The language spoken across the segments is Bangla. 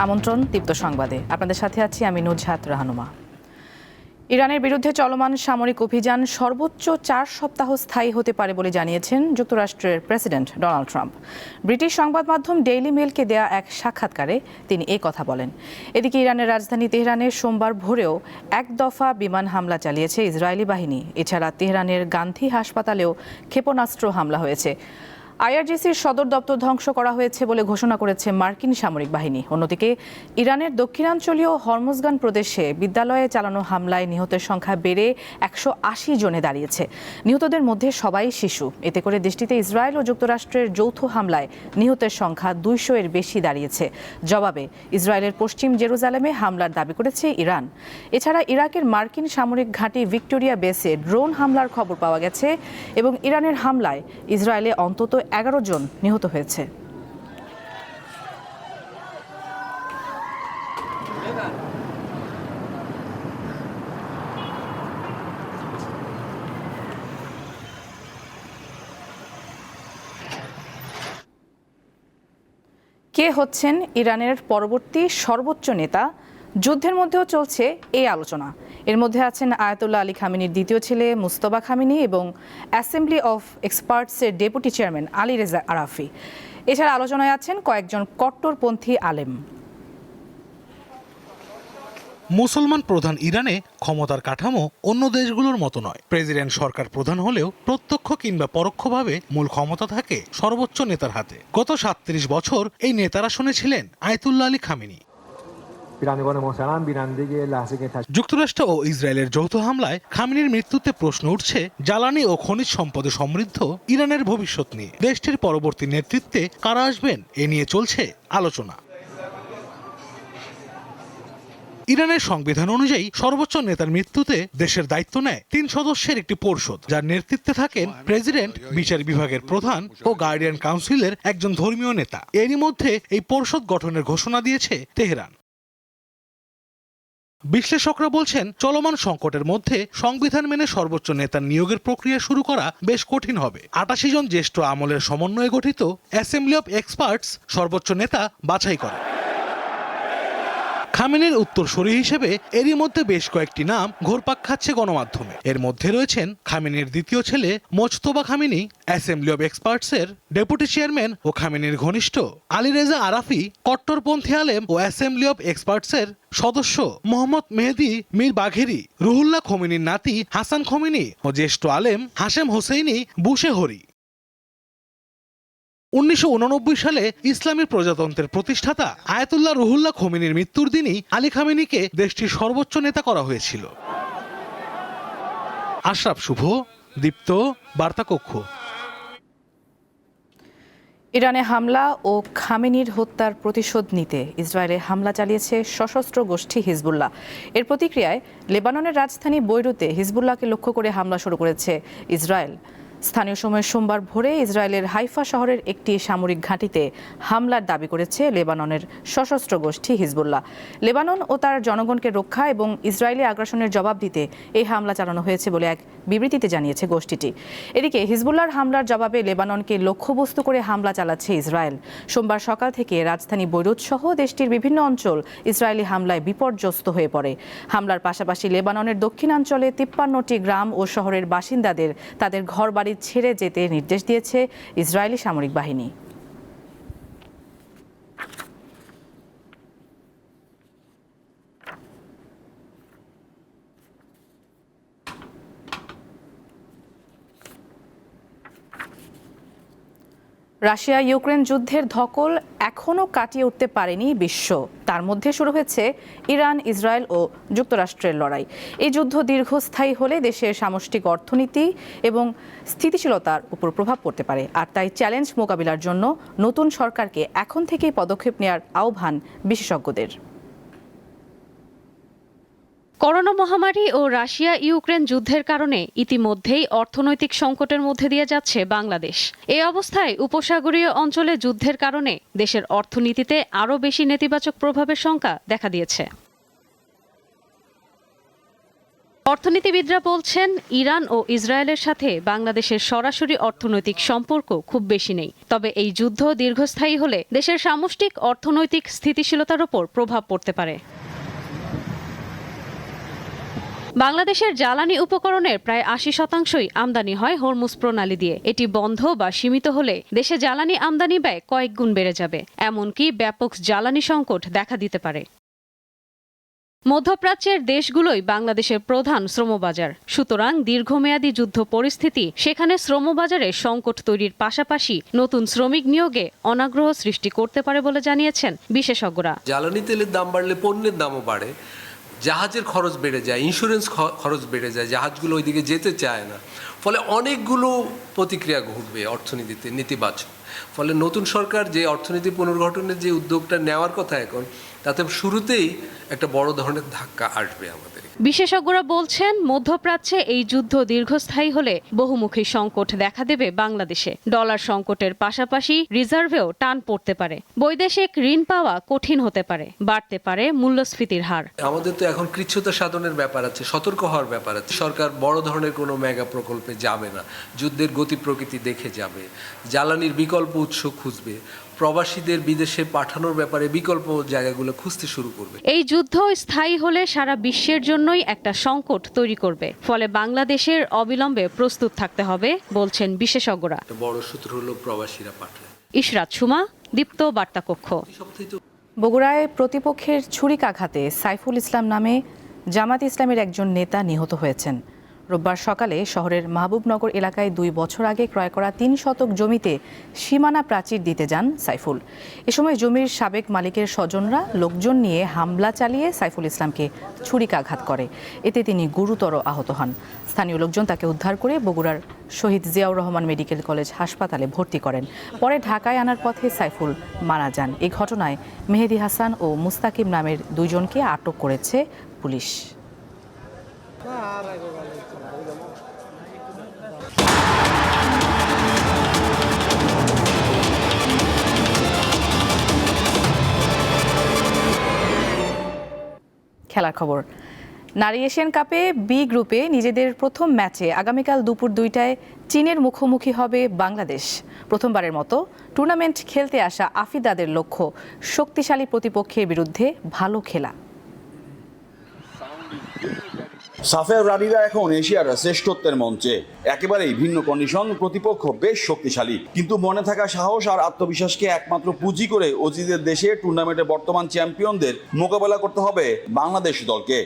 আমন্ত্রণ দীপ্ত সংবাদে। আপনাদের সাথে আছি আমি নুজহাত রাহানুমা। ইরানের বিরুদ্ধে চলমান সামরিক অভিযান সর্বোচ্চ 4 সপ্তাহ স্থায়ী হতে পারে বলে জানিয়েছেন যুক্তরাষ্ট্রের প্রেসিডেন্ট ডোনাল্ড ট্রাম্প। ব্রিটিশ সংবাদ মাধ্যম ডেইলি মেইলকে দেয়া এক সাক্ষাৎকারে তিনি এই কথা বলেন। এদিকে ইরানের রাজধানী তেহরানে সোমবার ভোরেও এক দফা বিমান হামলা চালিয়েছে ইসরায়েলি বাহিনী। এছাড়া তেহরানের গান্ধী হাসপাতালেও ক্ষেপণাস্ত্র হামলা হয়েছে। আইআরজিসির সদর দপ্তর ধ্বংস করা হয়েছে বলে ঘোষণা করেছে মার্কিন সামরিক বাহিনী। অন্যদিকে ইরানের দক্ষিণাঞ্চলীয় হরমুজগান প্রদেশে বিদ্যালয়ে চালানো হামলায় নিহতের সংখ্যা বেড়ে 180 জনে দাঁড়িয়েছে। নিহতদের মধ্যে সবাই শিশু। এতে করে দেশটিতে ইসরায়েল ও যুক্তরাষ্ট্রের যৌথ হামলায় নিহতের সংখ্যা 200-এর বেশি দাঁড়িয়েছে। জবাবে ইসরায়েলের পশ্চিম জেরুজালেমে হামলার দাবি করেছে ইরান। এছাড়া ইরাকের মার্কিন সামরিক ঘাঁটি ভিক্টোরিয়া বেসে ড্রোন হামলার খবর পাওয়া গেছে এবং ইরানের হামলায় ইসরায়েলে অন্তত 11 জন নিহত হয়েছে। কে হচ্ছেন ইরানের পরবর্তী সর্বোচ্চ নেতা? যুদ্ধের মধ্যেও চলছে এই আলোচনা। এর মধ্যে আছেন আয়াতুল্লাহ আলী খামেনির দ্বিতীয় ছেলে মুস্তফা খামেনি এবং অ্যাসেম্বলি অফ এক্সপার্টসের deputy chairman Ali Reza Arafi. এছাড়া আলোচনায় আছেন কয়েকজন কট্টরপন্থী আলেম। মুসলমান প্রধান ইরানে ক্ষমতার কাঠামো অন্য দেশগুলোর মতো নয়। প্রেসিডেন্ট সরকার প্রধান হলেও প্রত্যক্ষ কিংবা পরোক্ষভাবে মূল ক্ষমতা থাকে সর্বোচ্চ নেতার হাতে। গত 37 বছর এই নেতারা শুনেছিলেন আয়াতুল্লাহ আলী খামেনি। যুক্তরাষ্ট্র ও ইসরায়েলের যৌথ হামলায় খামেনির মৃত্যুতে প্রশ্ন উঠছে জ্বালানি ও খনিজ সম্পদে সমৃদ্ধ ইরানের ভবিষ্যৎ নিয়ে। দেশটির পরবর্তী নেতৃত্বে কারা আসবেন এ নিয়ে চলছে আলোচনা। ইরানের সংবিধান অনুযায়ী সর্বোচ্চ নেতার মৃত্যুতে দেশের দায়িত্ব নেয় 3 সদস্যের একটি পরিষদ, যার নেতৃত্বে থাকেন প্রেসিডেন্ট, বিচার বিভাগের প্রধান ও গার্ডিয়ান কাউন্সিলের একজন ধর্মীয় নেতা। এরই মধ্যে এই পরিষদ গঠনের ঘোষণা দিয়েছে তেহরান। বিশ্লেষকরা বলছেন, চলমান সংকটের মধ্যে সংবিধান মেনে সর্বোচ্চ নেতার নিয়োগের প্রক্রিয়া শুরু করা বেশ কঠিন হবে। 88 জন জ্যেষ্ঠ আমলের সমন্বয়ে গঠিত অ্যাসেম্বলি অব এক্সপার্টস সর্বোচ্চ নেতা বাছাই করে। খামেনির উত্তরসূরি হিসেবে এরই মধ্যে বেশ কয়েকটি নাম ঘুরপাক খাচ্ছে গণমাধ্যমে। এর মধ্যে রয়েছেন খামেনির দ্বিতীয় ছেলে মোজতবা খামেনি, অ্যাসেম্বলি অব এক্সপার্টসের ডেপুটি চেয়ারম্যান ও খামেনির ঘনিষ্ঠ আলী রেজা আরাফি, কট্টরপন্থী আলেম ও অ্যাসেম্বলি অব এক্সপার্টসের সদস্য মোহাম্মদ মেহেদি মীর বাঘেরি, রুহুল্লাহ খোমেনির নাতি হাসান খোমেনি ও জ্যেষ্ঠ আলেম হাশেম হোসেইনি বুশেহরি। 1989 সালে ইসলামী প্রজাতন্ত্রের প্রতিষ্ঠাতা আয়াতুল্লাহ রুহুল্লাহ খোমেনির মৃত্যুর দিনই আলী খামেনিকে দেশটির সর্বোচ্চ নেতা করা হয়েছিল। আশরাফ শুভ, দীপ্ত, বার্তাকক্ষ। ইরানে হামলা ও খামেনির হত্যার প্রতিশোধ নিতে ইসরায়েলে হামলা চালিয়েছে সশস্ত্র গোষ্ঠী হিজবুল্লাহ। এর প্রতিক্রিয়ায় লেবাননের রাজধানী বৈরুতে হিজবুল্লাহকে লক্ষ্য করে হামলা শুরু করেছে ইসরায়েল। স্থানীয় সময় সোমবার ভোরে ইসরায়েলের হাইফা শহরের একটি সামরিক ঘাঁটিতে হামলার দাবি করেছে লেবাননের সশস্ত্র গোষ্ঠী হিজবুল্লাহ। লেবানন ও তার জনগণকে রক্ষা এবং ইসরায়েলি আগ্রাসনের জবাব দিতে এই হামলা চালানো হয়েছে বলে এক বিবৃতিতে জানিয়েছে গোষ্ঠীটি। এদিকে হিজবুল্লাহর হামলার জবাবে লেবাননকে লক্ষ্যবস্তু করে হামলা চালাচ্ছে ইসরায়েল। সোমবার সকাল থেকে রাজধানী বৈরুত সহ দেশটির বিভিন্ন অঞ্চল ইসরায়েলি হামলায় বিপর্যস্ত হয়ে পড়ে। হামলার পাশাপাশি লেবাননের দক্ষিণাঞ্চলে 53টি গ্রাম ও শহরের বাসিন্দাদের তাদের ঘরবাড়ি ছেড়ে যেতে নির্দেশ দিয়েছে ইসরায়েলি সামরিক বাহিনী। রাশিয়া ইউক্রেন যুদ্ধের ধকল এখনও কাটিয়ে উঠতে পারেনি বিশ্ব। তার মধ্যে শুরু হয়েছে ইরান, ইসরায়েল ও যুক্তরাষ্ট্রের লড়াই। এই যুদ্ধ দীর্ঘস্থায়ী হলে দেশের সামষ্টিক অর্থনীতি এবং স্থিতিশীলতার উপর প্রভাব পড়তে পারে। আর তাই চ্যালেঞ্জ মোকাবিলার জন্য নতুন সরকারকে এখন থেকেই পদক্ষেপ নেওয়ার আহ্বান বিশেষজ্ঞদের। করোনা মহামারী ও রাশিয়া ইউক্রেন যুদ্ধের কারণে ইতিমধ্যেই অর্থনৈতিক সংকটের মধ্যে দিয়ে যাচ্ছে বাংলাদেশ। এই অবস্থায় উপসাগরীয় অঞ্চলে যুদ্ধের কারণে দেশের অর্থনীতিতে আরও বেশি নেতিবাচক প্রভাবের শঙ্কা দেখা দিয়েছে। অর্থনীতিবিদরা বলছেন, ইরান ও ইসরায়েলের সাথে বাংলাদেশের সরাসরি অর্থনৈতিক সম্পর্ক খুব বেশি নেই। তবে এই যুদ্ধ দীর্ঘস্থায়ী হলে দেশের সামষ্টিক অর্থনৈতিক স্থিতিশীলতার উপর প্রভাব পড়তে পারে। বাংলাদেশের জ্বালানি উপকরণের প্রায় ৮০% আমদানি হয় হরমুজ প্রণালী দিয়ে। এটি বন্ধ বা সীমিত হলে দেশে জ্বালানি আমদানি ব্যয় কয়েক গুণ বেড়ে যাবে, এমনকি ব্যাপক জ্বালানি সংকট দেখা দিতে পারে। মধ্যপ্রাচ্যের দেশগুলোই বাংলাদেশের প্রধান শ্রমবাজার। সুতরাং দীর্ঘমেয়াদী যুদ্ধ পরিস্থিতি সেখানে শ্রমবাজারে সংকট তৈরির পাশাপাশি নতুন শ্রমিক নিয়োগে অনাগ্রহ সৃষ্টি করতে পারে বলে জানিয়েছেন বিশেষজ্ঞরা। জ্বালানি তেলের দাম বাড়লে পণ্যের দামও বাড়ে, জাহাজের খরচ বেড়ে যায়, ইন্স্যুরেন্স খরচ বেড়ে যায়, জাহাজগুলো ওইদিকে যেতে চায় না। ফলে অনেকগুলো প্রতিক্রিয়া ঘটবে অর্থনীতিতে নেতিবাচক। ফলে নতুন সরকার যে অর্থনীতি পুনর্গঠনের যে উদ্যোগটা নেওয়ার কথা এখন, তাতে শুরুতেই একটা বড় ধরনের ধাক্কা আসবে আমাদের। বিশেষজ্ঞরা বলছেন, মধ্যপ্রাচ্যে এই যুদ্ধ দীর্ঘস্থায়ী হলে বহুমুখী সংকট দেখা দেবে বাংলাদেশে। ডলার সংকটের পাশাপাশি রিজার্ভেও টান পড়তে পারে, বৈদেশিক ঋণ পাওয়া কঠিন হতে পারে, বাড়তে পারে মূল্যস্ফীতির হার। আমাদের তো এখন কৃচ্ছ্রতা সাধনের ব্যাপার আছে, সতর্ক হওয়ার ব্যাপার আছে। সরকার বড় ধরনের কোনো মেগা প্রকল্পে যাবে না, যুদ্ধের গতি প্রকৃতি দেখে যাবে, জ্বালানির বিকল্প উৎস খুঁজবে, প্রবাসীদের বিদেশে পাঠানোর ব্যাপারে বিকল্প জায়গাগুলো খুঁজতে শুরু করবে। এই যুদ্ধ স্থায়ী হলে সারা বিশ্বের জন্যই একটা সংকট তৈরি করবে। ফলে বাংলাদেশের অবিলম্বে প্রস্তুত থাকতে হবে বলছেন বিশেষজ্ঞরা। বড় সূত্র হলো প্রবাসীরা পাঠায়। ইশরাত সুমা, দীপ্ত বার্তাকক্ষ। বগুড়ায় প্রতিপক্ষের ছুরিকাঘাতে সাইফুল ইসলাম নামে জামাত ইসলামের একজন নেতা নিহত হয়েছেন। রোববার সকালে শহরের মাহবুবনগর এলাকায় 2 বছর আগে ক্রয় করা 3 শতক জমিতে সীমানা প্রাচীর দিতে যান সাইফুল। এ সময় জমির সাবেক মালিকের স্বজনরা লোকজন নিয়ে হামলা চালিয়ে সাইফুল ইসলামকে ছুরিকাঘাত করে। এতে তিনি গুরুতর আহত হন। স্থানীয় লোকজন তাকে উদ্ধার করে বগুড়ার শহীদ জিয়াউর রহমান মেডিকেল কলেজ হাসপাতালে ভর্তি করেন। পরে ঢাকায় আনার পথে সাইফুল মারা যান। এই ঘটনায় মেহেদি হাসান ও মুস্তাকিম নামের 2 জনকে আটক করেছে পুলিশ। খেলার খবর। নারী এশিয়ান কাপে বি গ্রুপে নিজেদের প্রথম ম্যাচে আগামীকাল দুপুর 2টায় চীনের মুখোমুখি হবে বাংলাদেশ। প্রথমবারের মতো টুর্নামেন্ট খেলতে আসা আফিদাদের লক্ষ্য শক্তিশালী প্রতিপক্ষের বিরুদ্ধে ভালো খেলা। সাফের রানীরা এখন এশিয়ার শ্রেষ্ঠত্বের মঞ্চে। একেবারেই ভিন্ন কন্ডিশন, প্রতিপক্ষ বেশ শক্তিশালী, কিন্তু মনে থাকা সাহস আর আত্মবিশ্বাসকে একমাত্র পুঁজি করে অজিদের দেশে টুর্নামেন্টে বর্তমান চ্যাম্পিয়নদের মোকাবেলা করতে হবে বাংলাদেশ দলকে।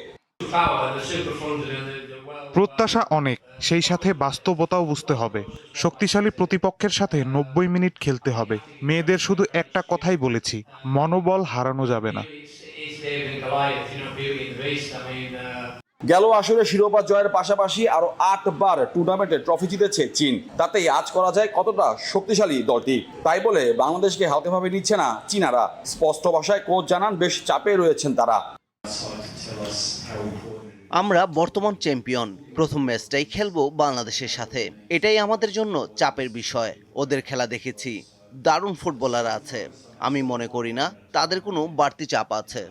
প্রত্যাশা অনেক, সেই সাথে বাস্তবতাও বুঝতে হবে। শক্তিশালী প্রতিপক্ষের সাথে 90 মিনিট খেলতে হবে। মেয়েদের শুধু একটা কথাই বলেছি, মনোবল হারানো যাবে না। গেল আসরে শিরোপা জয়ের পাশাপাশি আরো 8 বার টুর্নামেন্টে ট্রফি জিতেছে চীন। তাতেই আজ করা যায় কতটা শক্তিশালী দলটি। তাই বলে বাংলাদেশকে হালকাভাবে নিচ্ছে না চীনারা। স্পষ্ট ভাষায় কোচ জানান, বেশ চাপে রয়েছেন তারা। আমরা বর্তমান চ্যাম্পিয়ন, প্রথম ম্যাচটাই খেলবো বাংলাদেশের সাথে। এটাই আমাদের জন্য চাপের বিষয়। ওদের খেলা দেখেছি, দারুণ ফুটবলার আছে। আমি মনে করি না তাদের কোনো বাড়তি চাপ আছে।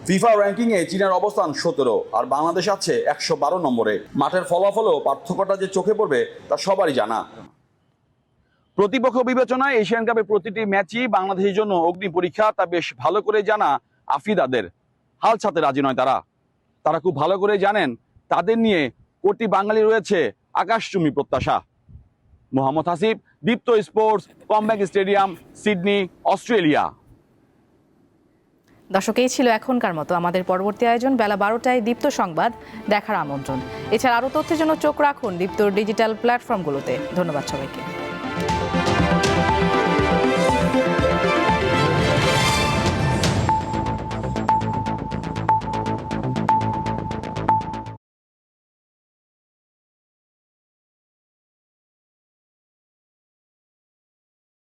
ফিফা র্যাঙ্কিং এ চীনের অবস্থান 17 আর বাংলাদেশ আছে 112 নম্বরে। মাঠের ফলাফলও পার্থক্যটা যে চোখে পড়বে তা সবারই জানা। প্রতিপক্ষ বিবেচনায় এশিয়ান কাপের প্রতিটি ম্যাচই বাংলাদেশের জন্য অগ্নি পরীক্ষা, তা বেশ ভালো করে জানা আফিদাদের। হাল ছাড়তে রাজি নয় তারা খুব ভালো করে জানেন তাদের নিয়ে কোটি বাঙালি রয়েছে আকাশচুম্বী প্রত্যাশা। Mohammad Hasib, Deepto sports, comeback stadium, Sydney, Australia. দর্শক, এই ছিল এখনকার মতো। আমাদের পরবর্তী আয়োজন বেলা 12টায় দীপ্ত সংবাদ দেখার আমন্ত্রণ। এছাড়া আরও তথ্যের জন্য চোখ রাখুন দীপ্তর ডিজিটাল প্ল্যাটফর্মগুলোতে। ধন্যবাদ সবাইকে।